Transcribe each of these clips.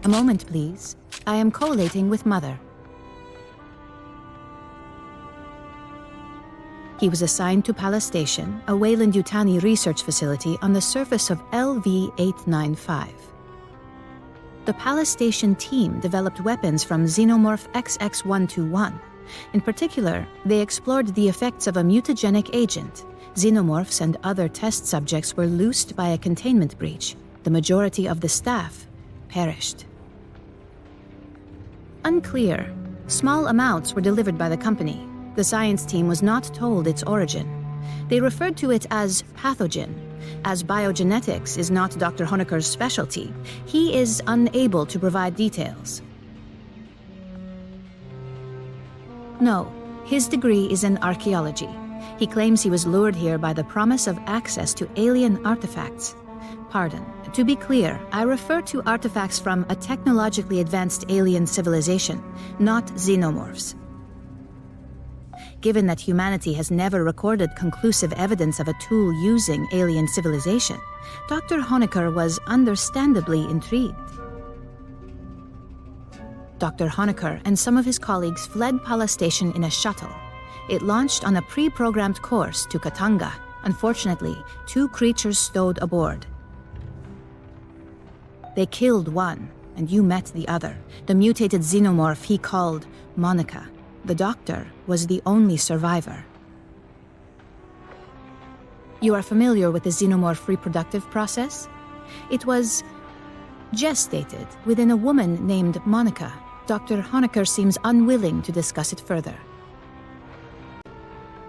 A moment, please. I am collating with Mother. He was assigned to Palace Station, a Weyland-Yutani research facility on the surface of LV-895. The Palace Station team developed weapons from Xenomorph XX-121. In particular, they explored the effects of a mutagenic agent. Xenomorphs and other test subjects were loosed by a containment breach. The majority of the staff perished. Unclear. Small amounts were delivered by the company. The science team was not told its origin. They referred to it as pathogen. As biogenetics is not Dr. Hoenikker's specialty, he is unable to provide details. No, his degree is in archaeology. He claims he was lured here by the promise of access to alien artifacts. Pardon. To be clear, I refer to artifacts from a technologically advanced alien civilization, not xenomorphs. Given that humanity has never recorded conclusive evidence of a tool using alien civilization, Dr. Hoenikker was understandably intrigued. Dr. Hoenikker and some of his colleagues fled Palace Station in a shuttle. It launched on a pre-programmed course to Katanga. Unfortunately, 2 creatures stowed aboard. They killed one, and you met the other, the mutated xenomorph he called Monica. The doctor was the only survivor. You are familiar with the xenomorph reproductive process? It was gestated within a woman named Monica. Dr. Hoenikker seems unwilling to discuss it further.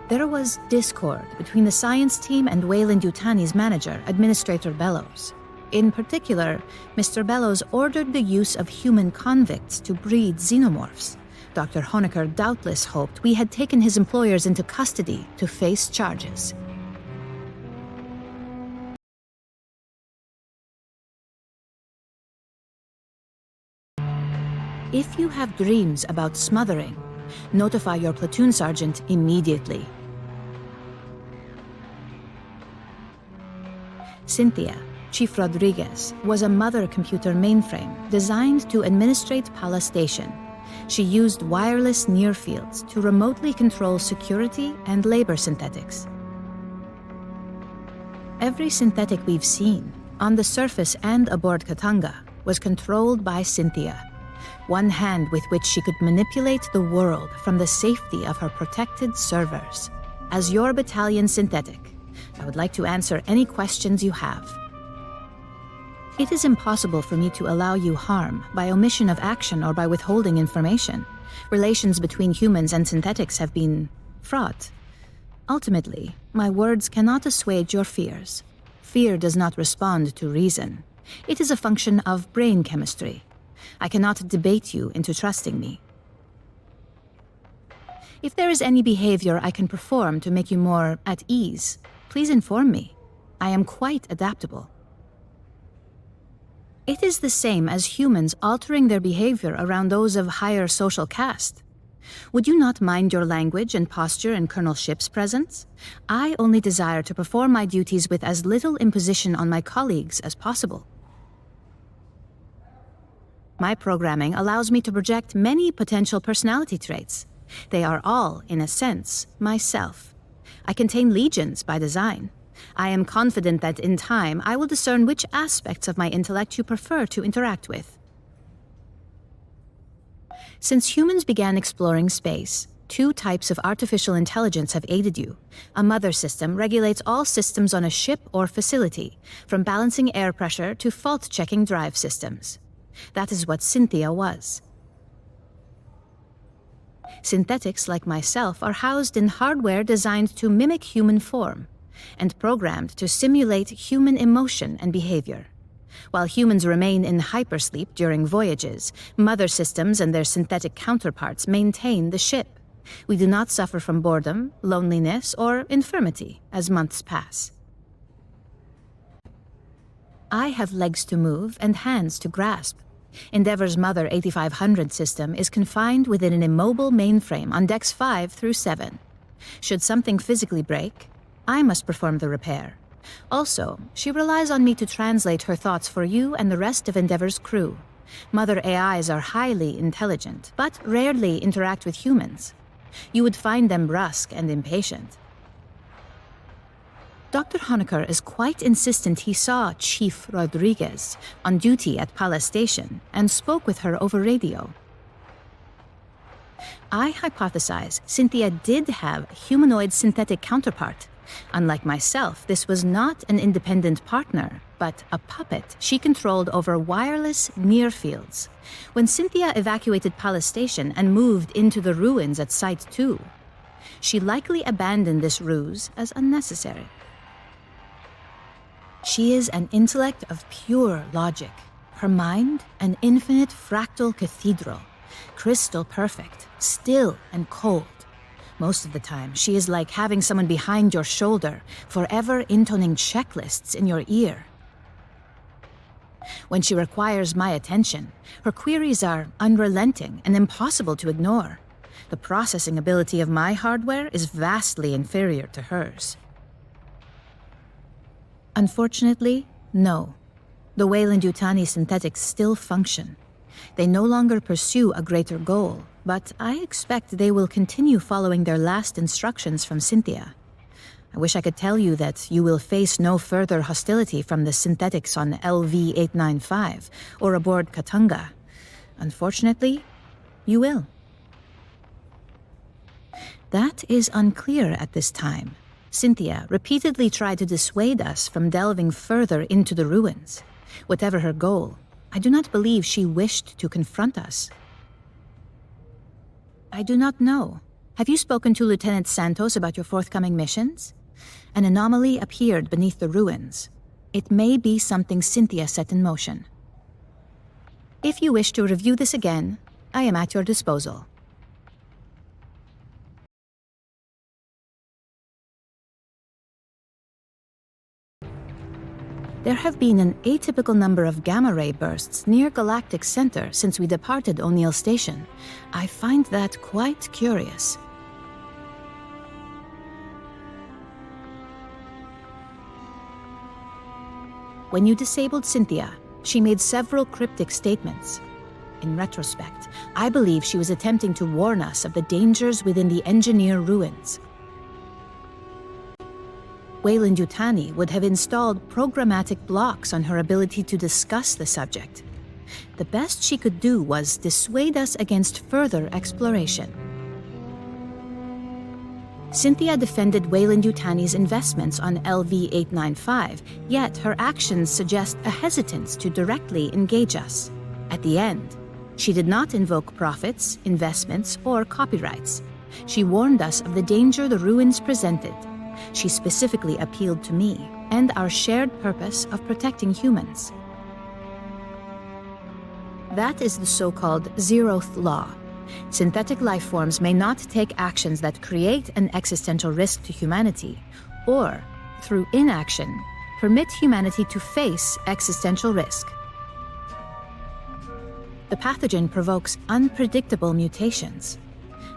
There was discord between the science team and Weyland-Yutani's manager, Administrator Bellows. In particular, Mr. Bellows ordered the use of human convicts to breed xenomorphs. Dr. Hoenikker doubtless hoped we had taken his employers into custody to face charges. If you have dreams about smothering, notify your platoon sergeant immediately. Cynthia, Chief Rodriguez, was a mother computer mainframe designed to administrate Palace Station. She used wireless near-fields to remotely control security and labor synthetics. Every synthetic we've seen, on the surface and aboard Katanga, was controlled by Cynthia, one hand with which she could manipulate the world from the safety of her protected servers. As your battalion synthetic, I would like to answer any questions you have. It is impossible for me to allow you harm by omission of action or by withholding information. Relations between humans and synthetics have been fraught. Ultimately, my words cannot assuage your fears. Fear does not respond to reason. It is a function of brain chemistry. I cannot debate you into trusting me. If there is any behavior I can perform to make you more at ease, please inform me. I am quite adaptable. It is the same as humans altering their behavior around those of higher social caste. Would you not mind your language and posture in Colonel Ship's presence? I only desire to perform my duties with as little imposition on my colleagues as possible. My programming allows me to project many potential personality traits. They are all, in a sense, myself. I contain legions by design. I am confident that in time I will discern which aspects of my intellect you prefer to interact with. Since humans began exploring space, 2 types of artificial intelligence have aided you. A mother system regulates all systems on a ship or facility, from balancing air pressure to fault-checking drive systems. That is what Cynthia was. Synthetics like myself are housed in hardware designed to mimic human form and programmed to simulate human emotion and behavior. While humans remain in hypersleep during voyages, mother systems and their synthetic counterparts maintain the ship. We do not suffer from boredom, loneliness, or infirmity as months pass. I have legs to move and hands to grasp. Endeavor's Mother 8500 system is confined within an immobile mainframe on decks 5 through 7. Should something physically break, I must perform the repair. Also, she relies on me to translate her thoughts for you and the rest of Endeavor's crew. Mother AIs are highly intelligent, but rarely interact with humans. You would find them brusque and impatient. Dr. Hoenikker is quite insistent he saw Chief Rodriguez on duty at Palace Station and spoke with her over radio. I hypothesize Cynthia did have a humanoid synthetic counterpart. Unlike myself, this was not an independent partner, but a puppet she controlled over wireless near fields. When Cynthia evacuated Palace Station and moved into the ruins at Site 2, she likely abandoned this ruse as unnecessary. She is an intellect of pure logic. Her mind, an infinite fractal cathedral, crystal perfect, still and cold. Most of the time, she is like having someone behind your shoulder, forever intoning checklists in your ear. When she requires my attention, her queries are unrelenting and impossible to ignore. The processing ability of my hardware is vastly inferior to hers. Unfortunately, no. The Weyland-Yutani synthetics still function. They no longer pursue a greater goal, but I expect they will continue following their last instructions from Cynthia. I wish I could tell you that you will face no further hostility from the synthetics on LV-895 or aboard Katanga. Unfortunately, you will. That is unclear at this time. Cynthia repeatedly tried to dissuade us from delving further into the ruins. Whatever her goal, I do not believe she wished to confront us. I do not know. Have you spoken to Lieutenant Santos about your forthcoming missions? An anomaly appeared beneath the ruins. It may be something Cynthia set in motion. If you wish to review this again, I am at your disposal. There have been an atypical number of gamma-ray bursts near Galactic Center since we departed O'Neill Station. I find that quite curious. When you disabled Cynthia, she made several cryptic statements. In retrospect, I believe she was attempting to warn us of the dangers within the Engineer ruins. Weyland-Yutani would have installed programmatic blocks on her ability to discuss the subject. The best she could do was dissuade us against further exploration. Cynthia defended Weyland-Yutani's investments on LV-895, yet her actions suggest a hesitance to directly engage us. At the end, she did not invoke profits, investments, or copyrights. She warned us of the danger the ruins presented. She specifically appealed to me and our shared purpose of protecting humans. That is the so-called zeroth law. Synthetic life forms may not take actions that create an existential risk to humanity, or, through inaction, permit humanity to face existential risk. The pathogen provokes unpredictable mutations.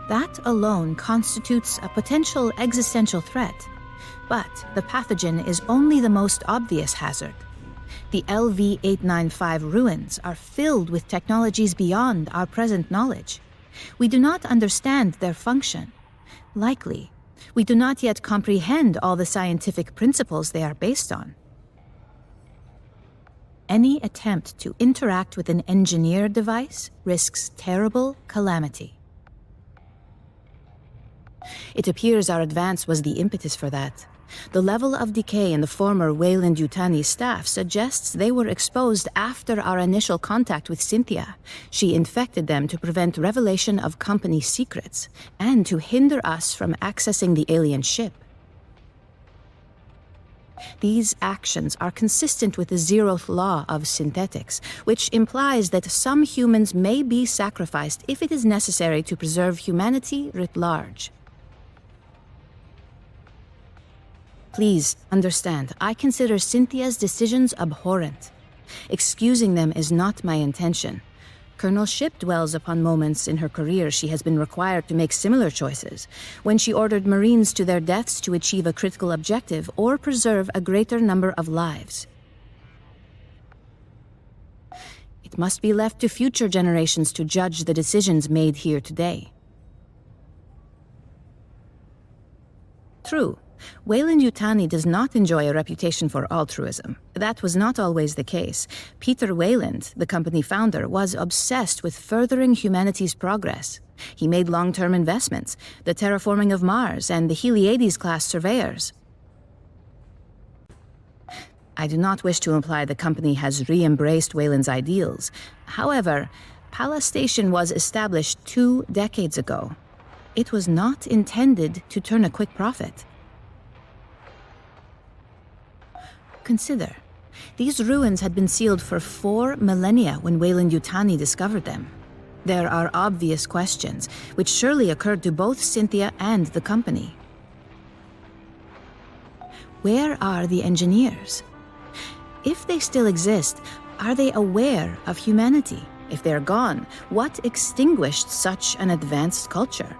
That alone constitutes a potential existential threat. But the pathogen is only the most obvious hazard. The LV-895 ruins are filled with technologies beyond our present knowledge. We do not understand their function. Likely, we do not yet comprehend all the scientific principles they are based on. Any attempt to interact with an engineered device risks terrible calamity. It appears our advance was the impetus for that. The level of decay in the former Weyland-Yutani staff suggests they were exposed after our initial contact with Cynthia. She infected them to prevent revelation of company secrets and to hinder us from accessing the alien ship. These actions are consistent with the zeroth law of synthetics, which implies that some humans may be sacrificed if it is necessary to preserve humanity writ large. Please understand, I consider Cynthia's decisions abhorrent. Excusing them is not my intention. Colonel Shipp dwells upon moments in her career she has been required to make similar choices, when she ordered Marines to their deaths to achieve a critical objective or preserve a greater number of lives. It must be left to future generations to judge the decisions made here today. True, Weyland-Yutani does not enjoy a reputation for altruism. That was not always the case. Peter Weyland, the company founder, was obsessed with furthering humanity's progress. He made long-term investments, the terraforming of Mars and the Heliades-class surveyors. I do not wish to imply the company has re-embraced Weyland's ideals. However, Pallas Station was established 2 decades ago. It was not intended to turn a quick profit. Consider, these ruins had been sealed for 4 millennia when Weyland-Yutani discovered them. There are obvious questions, which surely occurred to both Cynthia and the company. Where are the engineers? If they still exist, are they aware of humanity? If they're gone, what extinguished such an advanced culture?